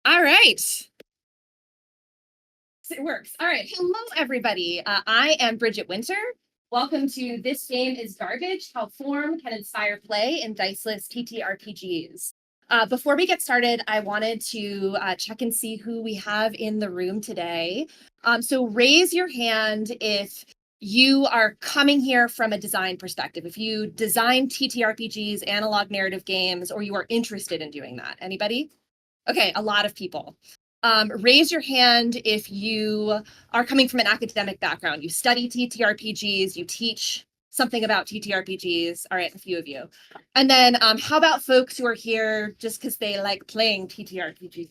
All right. It works. All right. Hello, everybody. I am Brigitte Winter. Welcome to This Game is Garbage, How Form Can Inspire Play in Diceless TTRPGs. Before we get started, I wanted to check and see who we have in the room today. So raise your hand if you are coming here from a design perspective, if you design TTRPGs, analog narrative games, or you are interested in doing that. Anybody? Okay, a lot of people. Raise your hand if you are coming from an academic background. You study TTRPGs, you teach something about TTRPGs. All right, a few of you. And then how about folks who are here just because they like playing TTRPGs?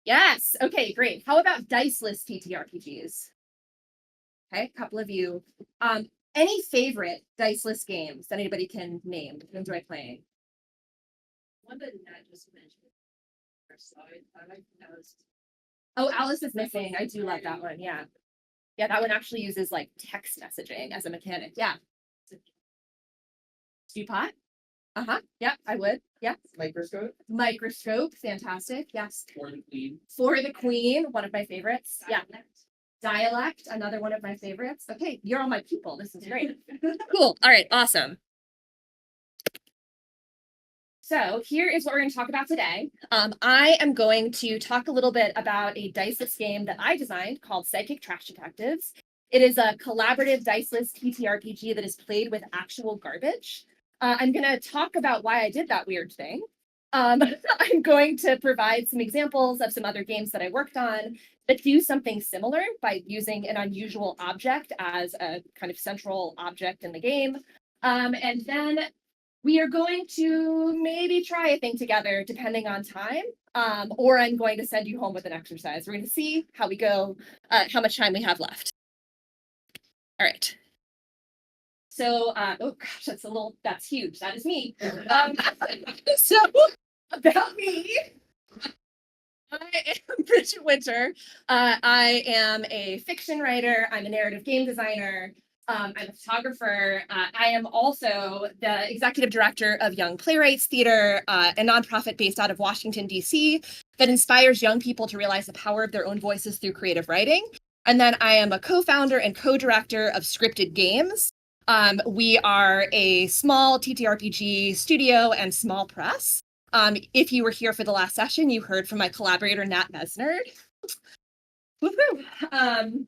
Yes, okay, great. How about Diceless TTRPGs? Okay, a couple of you. Any favorite Diceless games that anybody can name, enjoy playing? One that Nat just mentioned. I like Alice. Oh, Alice is Missing. I do love that one. Yeah. Yeah, that one actually uses like text messaging as a mechanic. Yeah. Stewpot? Uh-huh. Yeah, I would. Yeah. Microscope. Microscope. Fantastic. Yes. For the Queen. For the Queen, one of my favorites. Yeah. Dialect, another one of my favorites. Okay, you're all my people. This is great. Cool. All right, awesome. So here is what we're going to talk about today. I am going to talk a little bit about a Diceless game that I designed called Psychic Trash Detectives. It is a collaborative Diceless TTRPG that is played with actual garbage. I'm going to talk about why I did that weird thing. I'm going to provide some examples of some other games that I worked on that do something similar by using an unusual object as a kind of central object in the game. And then we are going to maybe try a thing together depending on time, or I'm going to send you home with an exercise. We're going to see how we go, how much time we have left. All right. So, oh gosh, that's huge. That is me. So, about me. I am Brigitte Winter. I am a fiction writer. I'm a narrative game designer. I'm a photographer. I am also the executive director of Young Playwrights Theater, a nonprofit based out of Washington, D.C. that inspires young people to realize the power of their own voices through creative writing. And then I am a co-founder and co-director of Scripted Games. We are a small TTRPG studio and small press. If you were here for the last session, you heard from my collaborator, Nat Mesnard. Woohoo!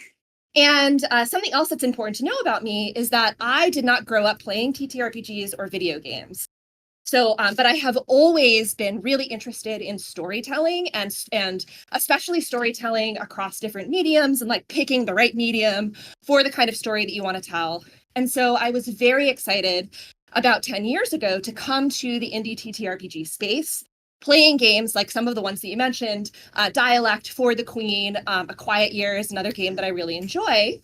And something else that's important to know about me is that I did not grow up playing TTRPGs or video games. So, but I have always been really interested in storytelling and especially storytelling across different mediums and like picking the right medium for the kind of story that you want to tell. And so I was very excited about 10 years ago to come to the indie TTRPG space, playing games like some of the ones that you mentioned, Dialect, For the Queen, A Quiet Year is another game that I really enjoy.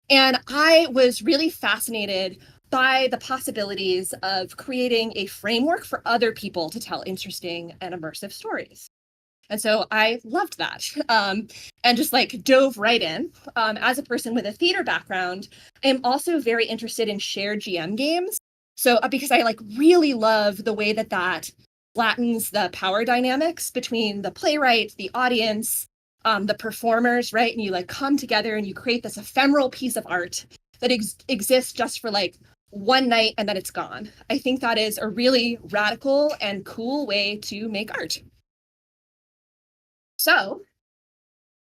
And I was really fascinated by the possibilities of creating a framework for other people to tell interesting and immersive stories. And so I loved that and just like dove right in. As a person with a theater background, I'm also very interested in shared GM games. So because I like really love the way that flattens the power dynamics between the playwright, the audience, the performers, right? And you like come together and you create this ephemeral piece of art that exists just for like one night and then it's gone. I think that is a really radical and cool way to make art. So,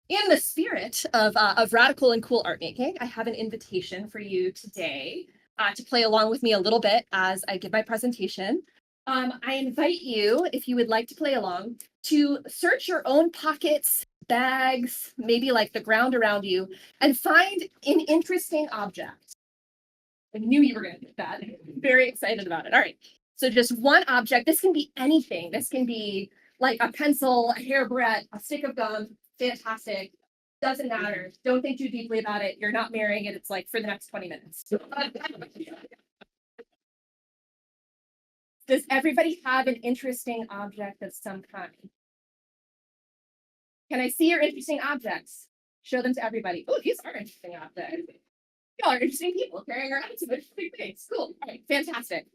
in the spirit of radical and cool art making, I have an invitation for you today to play along with me a little bit as I give my presentation. I invite you, if you would like to play along, to search your own pockets, bags, maybe like the ground around you, and find an interesting object. I knew you were going to do that. Very excited about it. All right. So just one object. This can be anything. This can be like a pencil, a hairbreadth, a stick of gum. Fantastic. Doesn't matter. Don't think too deeply about it. You're not marrying it. It's like for the next 20 minutes. Does everybody have an interesting object of some kind? Can I see your interesting objects? Show them to everybody. Oh, these are interesting objects. Y'all are interesting people carrying around some interesting things. Cool. All right, fantastic.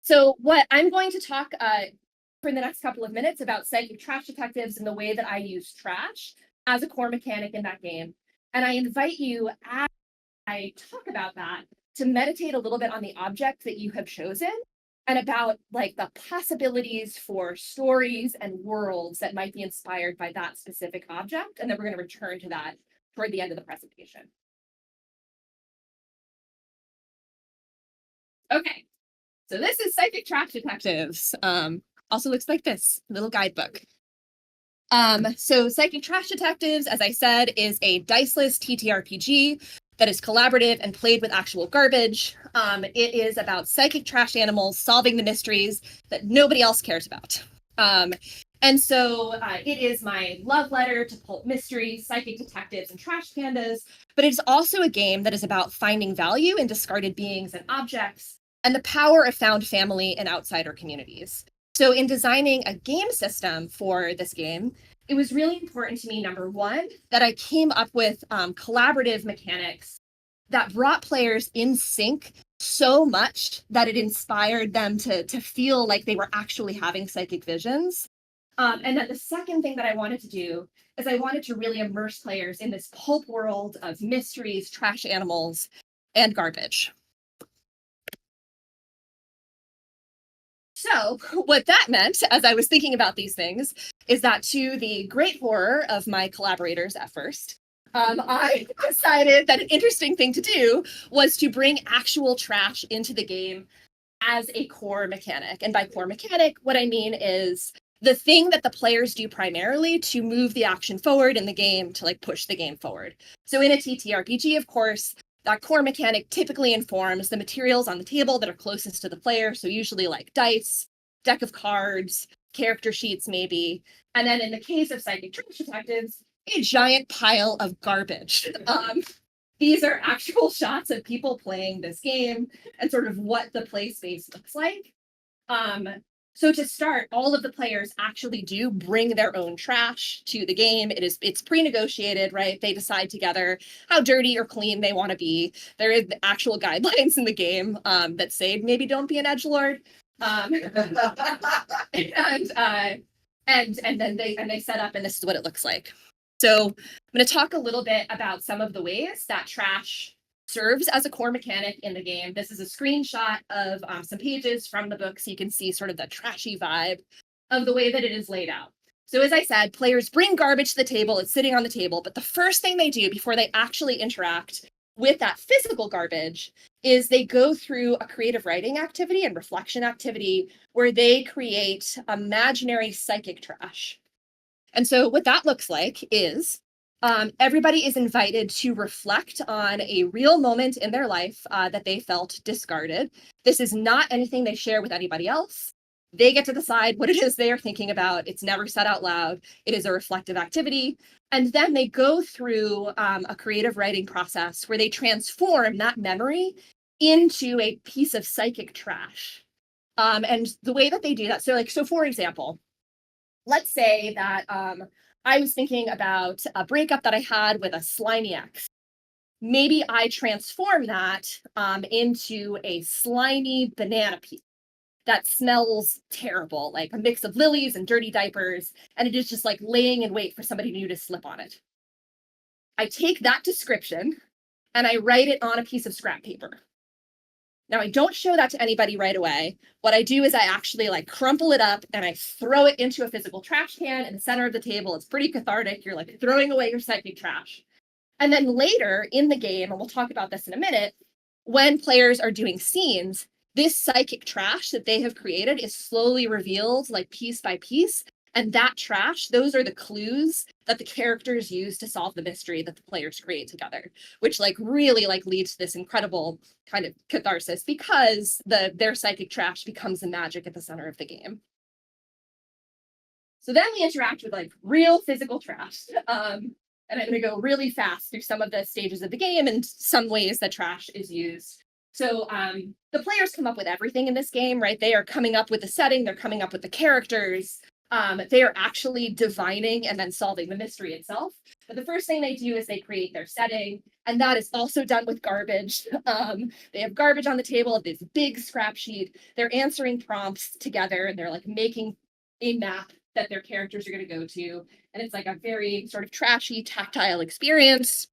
So what I'm going to talk for the next couple of minutes about psychic trash detectives and the way that I use trash as a core mechanic in that game. And I invite you, as I talk about that, to meditate a little bit on the object that you have chosen and about like the possibilities for stories and worlds that might be inspired by that specific object. And then we're going to return to that toward the end of the presentation. Okay, so this is Psychic Trash Detectives. Also looks like this little guidebook. So Psychic Trash Detectives, as I said, is a Diceless TTRPG that is collaborative and played with actual garbage. It is about psychic trash animals solving the mysteries that nobody else cares about. And so it is my love letter to pulp mysteries, psychic detectives, and trash pandas, but it's also a game that is about finding value in discarded beings and objects and the power of found family and outsider communities. So in designing a game system for this game, it was really important to me, number one, that I came up with collaborative mechanics that brought players in sync so much that it inspired them to feel like they were actually having psychic visions. And then the second thing that I wanted to do is I wanted to really immerse players in this pulp world of mysteries, trash animals, and garbage. So what that meant, as I was thinking about these things, is that to the great horror of my collaborators at first, I decided that an interesting thing to do was to bring actual trash into the game as a core mechanic. And by core mechanic, what I mean is the thing that the players do primarily to move the action forward in the game, to like push the game forward. So in a TTRPG, of course, that core mechanic typically informs the materials on the table that are closest to the player. So usually like dice, deck of cards, character sheets maybe. And then in the case of Psychic Trash Detectives, a giant pile of garbage. These are actual shots of people playing this game and sort of what the play space looks like. So to start, all of the players actually do bring their own trash to the game. It's pre-negotiated, right? They decide together how dirty or clean they want to be. There is actual guidelines in the game that say maybe don't be an edgelord. And then they set up, and this is what it looks like. So I'm going to talk a little bit about some of the ways that trash serves as a core mechanic in the game. This is a screenshot of some pages from the book, so you can see sort of the trashy vibe of the way that it is laid out. So as I said, players bring garbage to the table, it's sitting on the table, but the first thing they do before they actually interact with that physical garbage is they go through a creative writing activity and reflection activity where they create imaginary psychic trash. And so what that looks like is everybody is invited to reflect on a real moment in their life that they felt discarded. This is not anything they share with anybody else. They get to decide what it is they are thinking about. It's never said out loud. It is a reflective activity. And then they go through a creative writing process where they transform that memory into a piece of psychic trash. And the way that they do that, so for example, let's say that I was thinking about a breakup that I had with a slimy ex. Maybe I transform that into a slimy banana peel that smells terrible, like a mix of lilies and dirty diapers, and it is just like laying in wait for somebody new to slip on it. I take that description and I write it on a piece of scrap paper. Now, I don't show that to anybody right away. What I do is I actually like crumple it up and I throw it into a physical trash can in the center of the table. It's pretty cathartic. You're like throwing away your psychic trash. And then later in the game, and we'll talk about this in a minute, when players are doing scenes, this psychic trash that they have created is slowly revealed like piece by piece. And that trash, those are the clues that the characters use to solve the mystery that the players create together, which like really like leads to this incredible kind of catharsis because their psychic trash becomes the magic at the center of the game. So then we interact with like real physical trash. And I'm going to go really fast through some of the stages of the game and some ways that trash is used. So the players come up with everything in this game, right? They are coming up with the setting, they're coming up with the characters. They are actually divining and then solving the mystery itself. But the first thing they do is they create their setting, and that is also done with garbage. They have garbage on the table of this big scrap sheet. They're answering prompts together, and they're like making a map that their characters are going to go to. And it's like a very sort of trashy, tactile experience.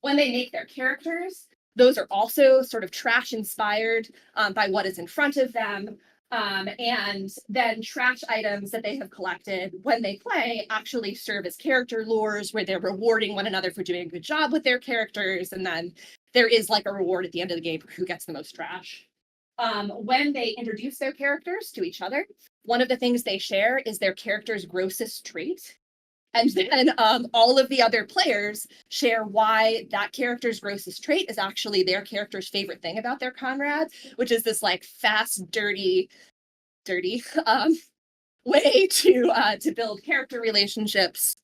When they make their characters, those are also sort of trash inspired by what is in front of them. And then trash items that they have collected when they play actually serve as character lures where they're rewarding one another for doing a good job with their characters. And then there is like a reward at the end of the game for who gets the most trash. When they introduce their characters to each other, one of the things they share is their character's grossest trait. And then all of the other players share why that character's grossest trait is actually their character's favorite thing about their comrade, which is this like fast, dirty way to build character relationships.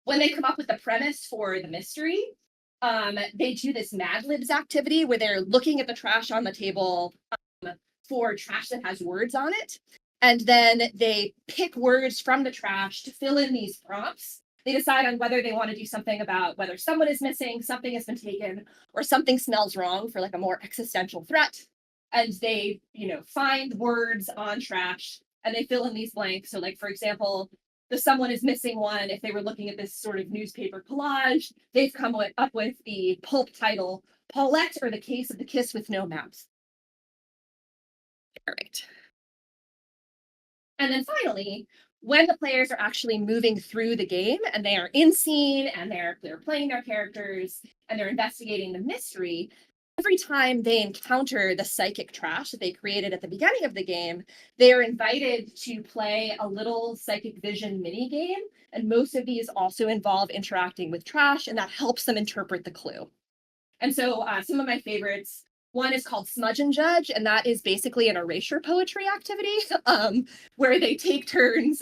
When they come up with the premise for the mystery, they do this Mad Libs activity where they're looking at the trash on the table for trash that has words on it. And then they pick words from the trash to fill in these prompts. They decide on whether they want to do something about whether someone is missing, something has been taken, or something smells wrong for like a more existential threat. And they, find words on trash and they fill in these blanks. So like, for example, the someone is missing one, if they were looking at this sort of newspaper collage, they've come up with the pulp title, Paulette or the Case of the Kiss with No Mouth. All right. And then finally, when the players are actually moving through the game and they are in scene and they're playing their characters and they're investigating the mystery, every time they encounter the psychic trash that they created at the beginning of the game, they are invited to play a little psychic vision mini game. And most of these also involve interacting with trash, and that helps them interpret the clue. And so some of my favorites, one is called Smudge and Judge, and that is basically an erasure poetry activity where they take turns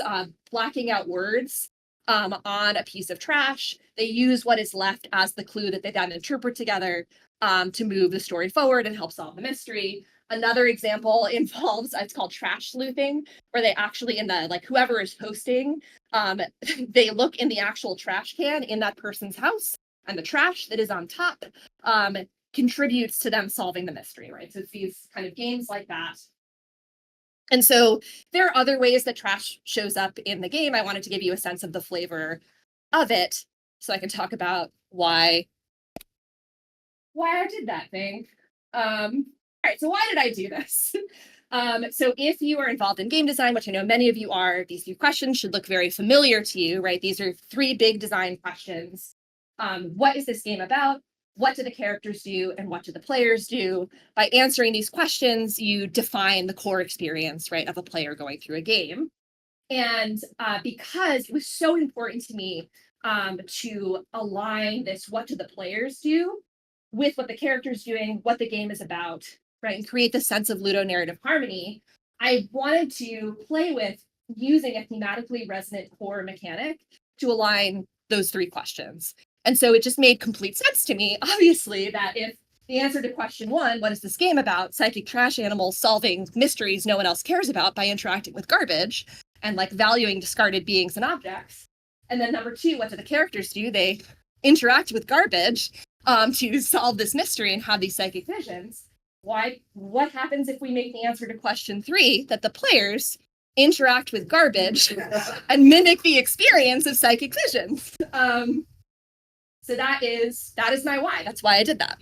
blacking out words on a piece of trash. They use what is left as the clue that they then interpret together to move the story forward and help solve the mystery. Another example involves, it's called trash sleuthing, where they actually, in the, like, whoever is hosting, they look in the actual trash can in that person's house, and the trash that is on top contributes to them solving the mystery, right? So it's these kind of games like that. And so there are other ways that trash shows up in the game. I wanted to give you a sense of the flavor of it so I can talk about why I did that thing. All right, so why did I do this? So if you are involved in game design, which I know many of you are, these few questions should look very familiar to you, right? These are three big design questions. What is this game about? What do the characters do? And what do the players do? By answering these questions, you define the core experience, right, of a player going through a game. And because it was so important to me to align this, what do the players do, with what the character's doing, what the game is about, right, and create the sense of ludonarrative harmony, I wanted to play with using a thematically resonant core mechanic to align those three questions. And so it just made complete sense to me, obviously, that if the answer to question one, what is this game about? Psychic trash animals solving mysteries no one else cares about by interacting with garbage and like valuing discarded beings and objects. And then number two, what do the characters do? They interact with garbage to solve this mystery and have these psychic visions. What happens if we make the answer to question three that the players interact with garbage and mimic the experience of psychic visions? So that is my why. That's why I did that.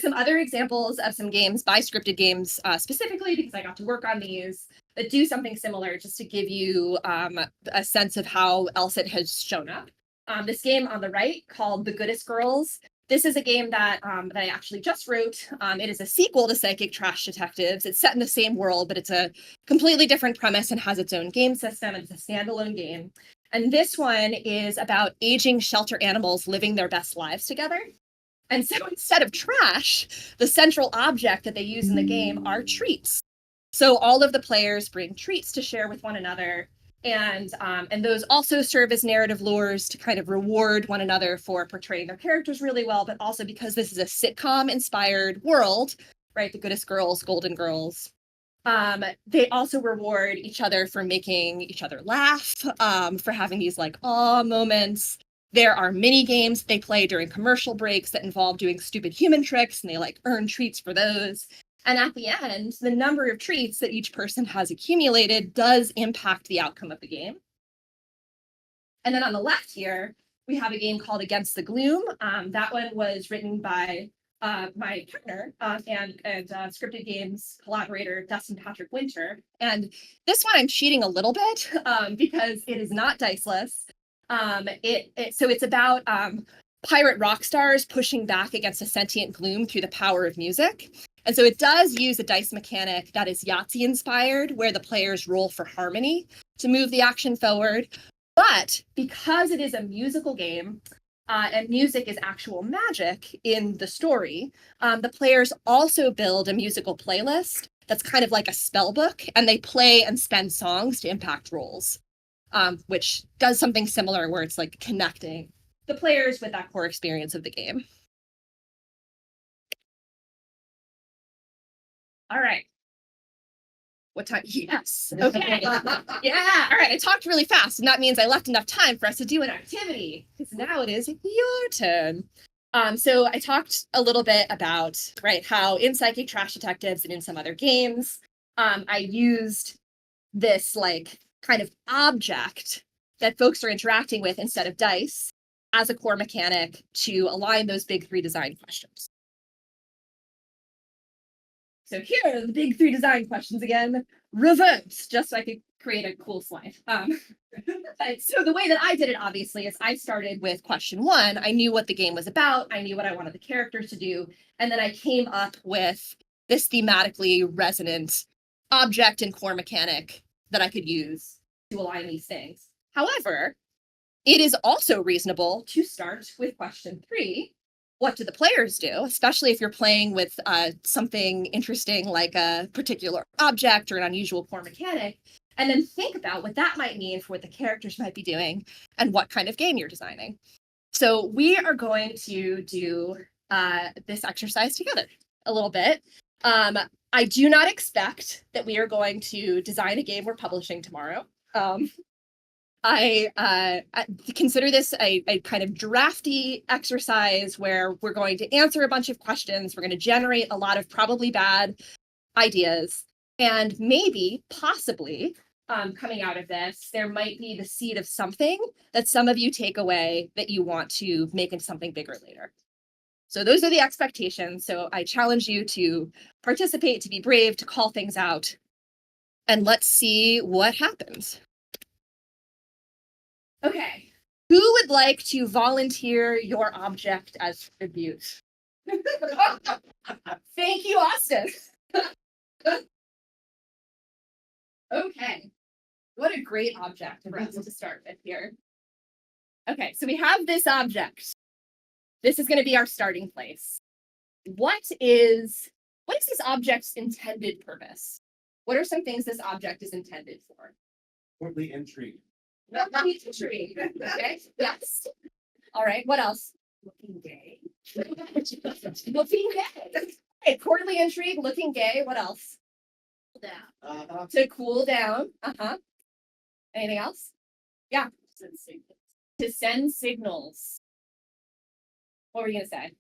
Some other examples of some games, by scripted games specifically, because I got to work on these, that do something similar, just to give you a sense of how else it has shown up. This game on the right, called The Goodest Girls. This is a game that I actually just wrote. It is a sequel to Psychic Trash Detectives. It's set in the same world, but it's a completely different premise and has its own game system. It's a standalone game. And this one is about aging shelter animals living their best lives together. And so instead of trash, the central object that they use in the game are treats. So all of the players bring treats to share with one another. And those also serve as narrative lures to kind of reward one another for portraying their characters really well, but also because this is a sitcom-inspired world, right? The Goodest Girls, Golden Girls. They also reward each other for making each other laugh, for having these like awe moments. There are mini games they play during commercial breaks that involve doing stupid human tricks, and they like earn treats for those. And at the end, the number of treats that each person has accumulated does impact the outcome of the game. And then on the left here, we have a game called Against the Gloom. That one was written by my partner and scripted games collaborator, Dustin Patrick Winter. And this one I'm cheating a little bit because it is not diceless. So it's about pirate rock stars pushing back against a sentient gloom through the power of music. And so it does use a dice mechanic that is Yahtzee inspired, where the players roll for harmony to move the action forward. But because it is a musical game, and music is actual magic in the story, the players also build a musical playlist that's kind of like a spell book, and they play and spend songs to impact rolls, which does something similar where it's like connecting the players with that core experience of the game. All right. What time? Yes. Okay. Yeah. All right. I talked really fast, and that means I left enough time for us to do an activity, because now it is your turn. So I talked a little bit about, right, how in Psychic Trash Detectives and in some other games, I used this like kind of object that folks are interacting with instead of dice as a core mechanic to align those big three design questions. So here are the big three design questions again, reversed, just so I could create a cool slide. So the way that I did it, obviously, is I started with question one. I knew what the game was about. I knew what I wanted the characters to do. And then I came up with this thematically resonant object and core mechanic that I could use to align these things. However, it is also reasonable to start with question three. What do the players do, especially if you're playing with something interesting like a particular object or an unusual core mechanic, and then think about what that might mean for what the characters might be doing and what kind of game you're designing. So we are going to do this exercise together a little bit. I do not expect that we are going to design a game we're publishing tomorrow. I consider this a kind of drafty exercise where we're going to answer a bunch of questions. We're going to generate a lot of probably bad ideas. And maybe, possibly, coming out of this, there might be the seed of something that some of you take away that you want to make into something bigger later. So those are the expectations. So I challenge you to participate, to be brave, to call things out. And let's see what happens. Okay, who would like to volunteer your object as tribute? Thank you, Austin. Okay, what a great object for us to start with here. Okay, so we have this object. This is going to be our starting place. What is this object's intended purpose? What are some things this object is intended for? Courtly intrigue. Intrigue. Okay. Yes. All right. What else? Looking gay. Looking gay. Okay. Courtly intrigue. Looking gay. What else? Down. To cool down. Anything else? Yeah. To send signals. What were you gonna say?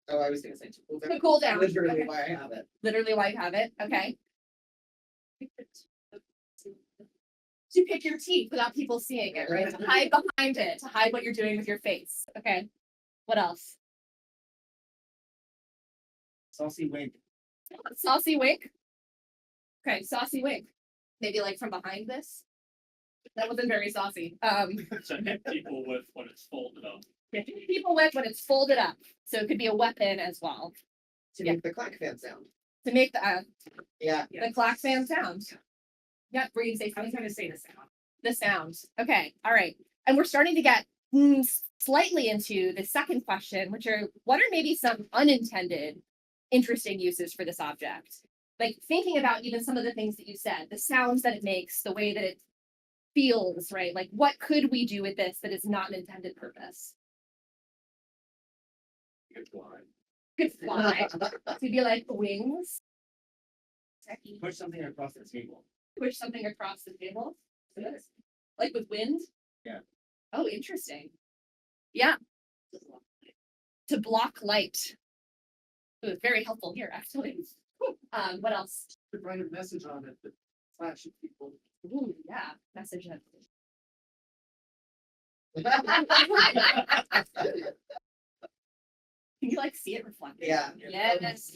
Oh, I was gonna say To cool down. literally Okay. why I have it. Literally why you have it. Okay. To pick your teeth without people seeing it, right? To hide behind it, to hide what you're doing with your face. Okay. What else? Saucy wink. Saucy wink. Okay, saucy wink. Maybe like from behind this. That wasn't very saucy. To hit people with when it's folded up. Hit people with when it's folded up. So it could be a weapon as well. To Yeah. make the clack fan sound. To make the Yeah. clack fan sound. Yeah, were you gonna say I was something? gonna say the sound. The sound. Okay, all right. And we're starting to get slightly into the second question, which are what are maybe some unintended interesting uses for this object? Like thinking about even some of the things that you said, the sounds that it makes, the way that it feels, right? Like what could we do with this that is not an intended purpose? Good line. Could fly. To be like wings. Push something across the table. Push something across the table. Like with wind? Yeah. Oh, interesting. Yeah, to block light. It was very helpful here, actually. What else? To write a message on it that flashes people. Ooh, yeah, message notification. Can you like see it reflected? Yeah. Yes.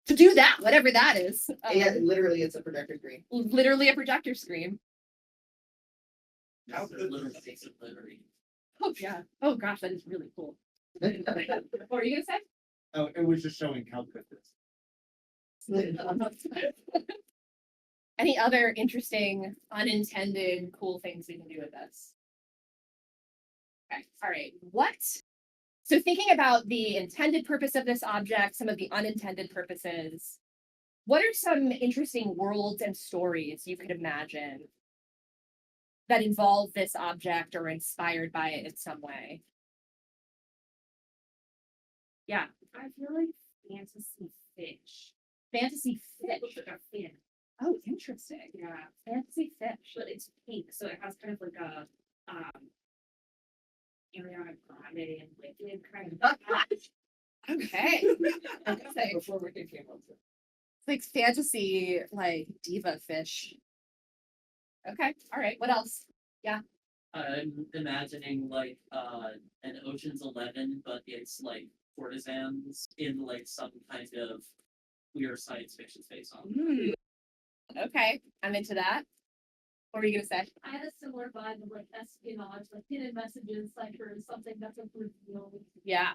To do that, whatever that is. Yeah, literally, it's a projector screen. Literally a projector screen. How good Literally, was it? it's a literary. Oh yeah. Oh gosh, that is really cool. What were you gonna say? Oh, it was just showing how good this. Any other interesting, unintended, cool things we can do with this? Okay, all right. What? So thinking about the intended purpose of this object, some of the unintended purposes, what are some interesting worlds and stories you could imagine that involve this object or inspired by it in some way? Yeah. I feel like fantasy fish. Fantasy It looks fish. like a fin. Oh, interesting. Yeah, Fantasy fish. but it's pink, so it has kind of like a Ariana Grande and liquid kind of. Okay. Okay. Before we came up with Like fantasy, like diva fish. Okay. All right. What else? I'm imagining like an Ocean's 11, but it's like courtesans in like some kind of weird science fiction space on. Hmm. Okay. I'm into that. What were you gonna say? I had a similar vibe of like espionage, like hidden messages, like or something that's a reveal. Yeah.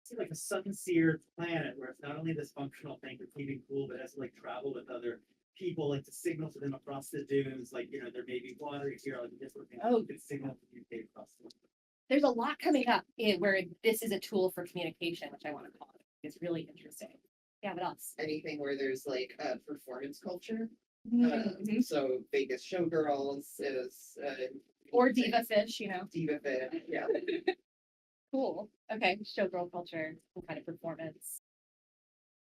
See like a sun-seared planet where it's not only this functional thing for keeping cool, but has to like travel with other people, like to signal to them across the dunes, like, you know, there may be water here, like this sort of thing. Oh. You can signal to communicate across the. There's a lot coming up where this is a tool for communication, which I want to call it. It's really interesting. Yeah. What else? anything where there's like a performance culture. Mhm. So Vegas showgirls is Or diva fish, you know. diva fit. Yeah. Cool. Okay. Showgirl culture, some kind of performance.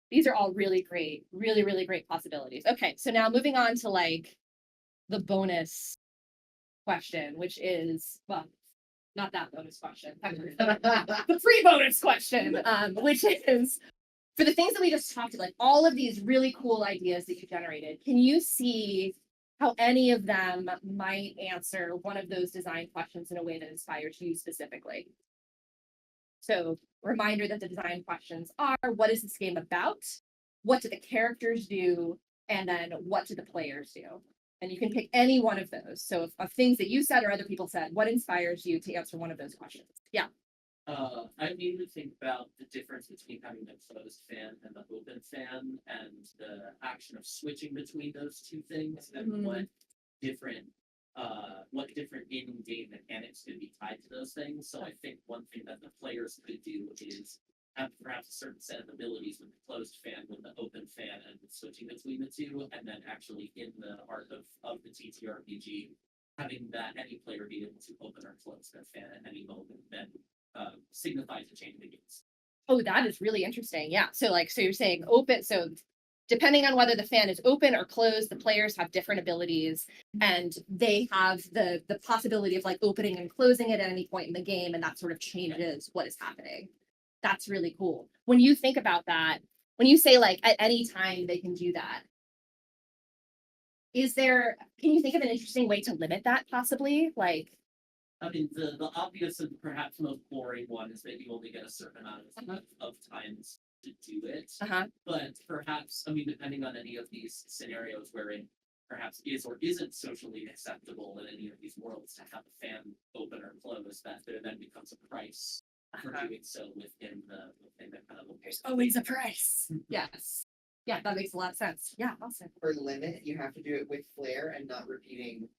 These are all really great, really, really great possibilities. Okay. So now moving on to like the bonus question, which is, well, not that bonus question. The free bonus question, which is for the things that we just talked about, like all of these really cool ideas that you generated, can you see how any of them might answer one of those design questions in a way that inspires you specifically? So reminder that the design questions are, what is this game about? What do the characters do? And then what do the players do? And you can pick any one of those. So of things that you said or other people said, what inspires you to answer one of those questions? Yeah. I immediately think about the difference between having the closed fan and the open fan and the action of switching between those two things and what different in-game mechanics could be tied to those things. So I think one thing that the players could do is have perhaps a certain set of abilities with the closed fan, with the open fan, and switching between the two, and then actually in the art of the TTRPG, having that any player be able to open or close their fan at any moment, then signifies a change in the games. Oh, that is really interesting. Yeah. So you're saying open. So depending on whether the fan is open or closed, the players have different abilities and they have the possibility of like opening and closing it at any point in the game. And that sort of changes what is happening. That's really cool. When you think about that, when you say like at any time they can do that, can you think of an interesting way to limit that possibly? Like, I mean, the obvious and perhaps most boring one is that you only get a certain amount of times to do it. But perhaps, I mean, depending on any of these scenarios wherein perhaps is or isn't socially acceptable in any of these worlds to have a fan open or close, that there then becomes a price for doing so within the kind of. there's always a price. Yes. Yeah, that makes a lot of sense. Yeah, awesome. For limit, you have to do it with flair and not repeating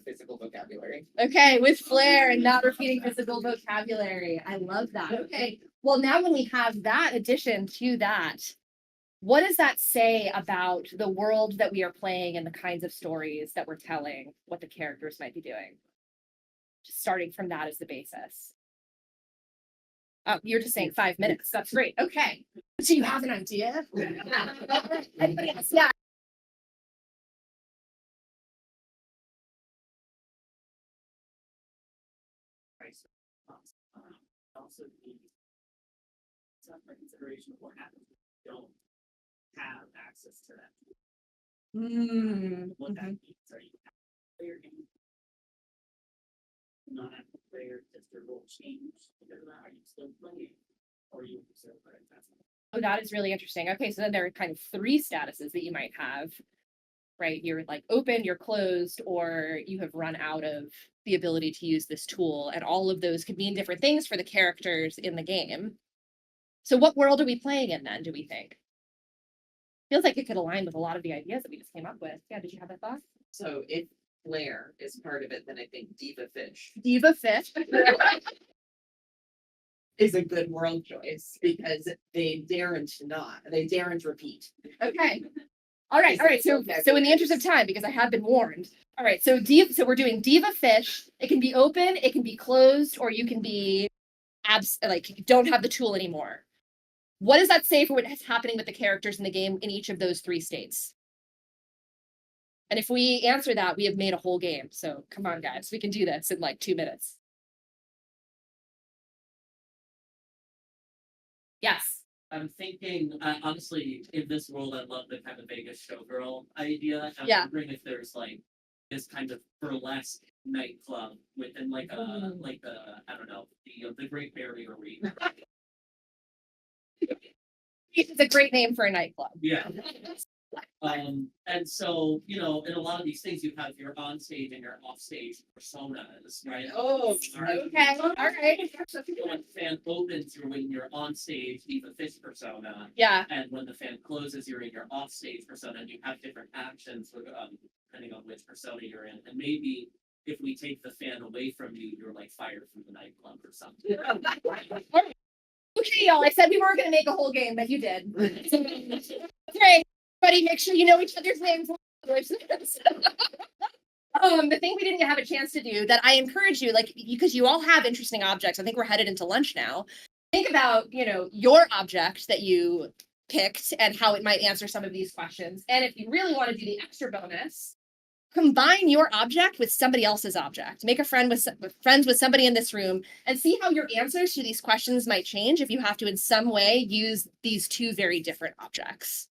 physical vocabulary. Okay, with flair and not repeating physical vocabulary. I love that. Okay. Well, now when we have that addition to that, what does that say about the world that we are playing and the kinds of stories that we're telling, what the characters might be doing? Just starting from that as the basis. Oh, you're just saying 5 minutes. That's great. Okay. Do you have an idea? Anybody else? Yeah. Also need some consideration of what happens if you don't have access to that. What that means, are you player game? Not have the player, does their role change? Because are you still playing? Or you still playing? Oh, that is really interesting. Okay, so then there are kind of three statuses that you might have, right? You're like open, you're closed, or you have run out of the ability to use this tool. And all of those could mean different things for the characters in the game. So what world are we playing in then, do we think? Feels like it could align with a lot of the ideas that we just came up with. Yeah, did you have that thought? So if Flair is part of it, then I think Diva Fish Diva Fish. is a good world choice because they daren't repeat. Okay. All right. So in the interest of time, because I have been warned. All right. So we're doing Diva Fish. It can be open, it can be closed, or you can be you don't have the tool anymore. What does that say for what is happening with the characters in the game in each of those three states? And if we answer that, we have made a whole game. So come on, guys, we can do this in like 2 minutes. Yes. I'm thinking, honestly, in this world, I love the kind of Vegas showgirl idea. I'm Yeah. wondering if there's like this kind of burlesque nightclub within like a I don't know, the Great Barrier Reef. It's a great name for a nightclub. Yeah. And so, in a lot of these things, you have your on-stage and your off-stage personas, right? Oh, Okay. All right. When the fan opens, you're in your on-stage Diva Fish persona, Yeah. and when the fan closes, you're in your off-stage persona, and you have different actions depending on which persona you're in. And maybe if we take the fan away from you, you're like fired from the nightclub or something. Okay, y'all. I said we weren't going to make a whole game, but you did. Great. Everybody, make sure you know each other's names. The thing we didn't have a chance to do that I encourage you, like, because you all have interesting objects. I think we're headed into lunch now. Think about, your object that you picked and how it might answer some of these questions. And if you really want to do the extra bonus, combine your object with somebody else's object. Make a friend with friends with somebody in this room and see how your answers to these questions might change if you have to in some way use these two very different objects.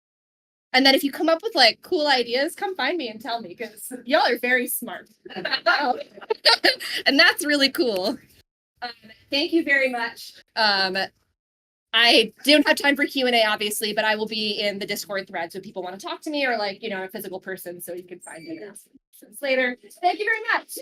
And then if you come up with like cool ideas, come find me and tell me because y'all are very smart. And that's really cool. Thank you very much. I don't have time for Q&A, obviously, but I will be in the Discord thread so people want to talk to me or like, a physical person so you can find me and ask questions later. Thank you very much.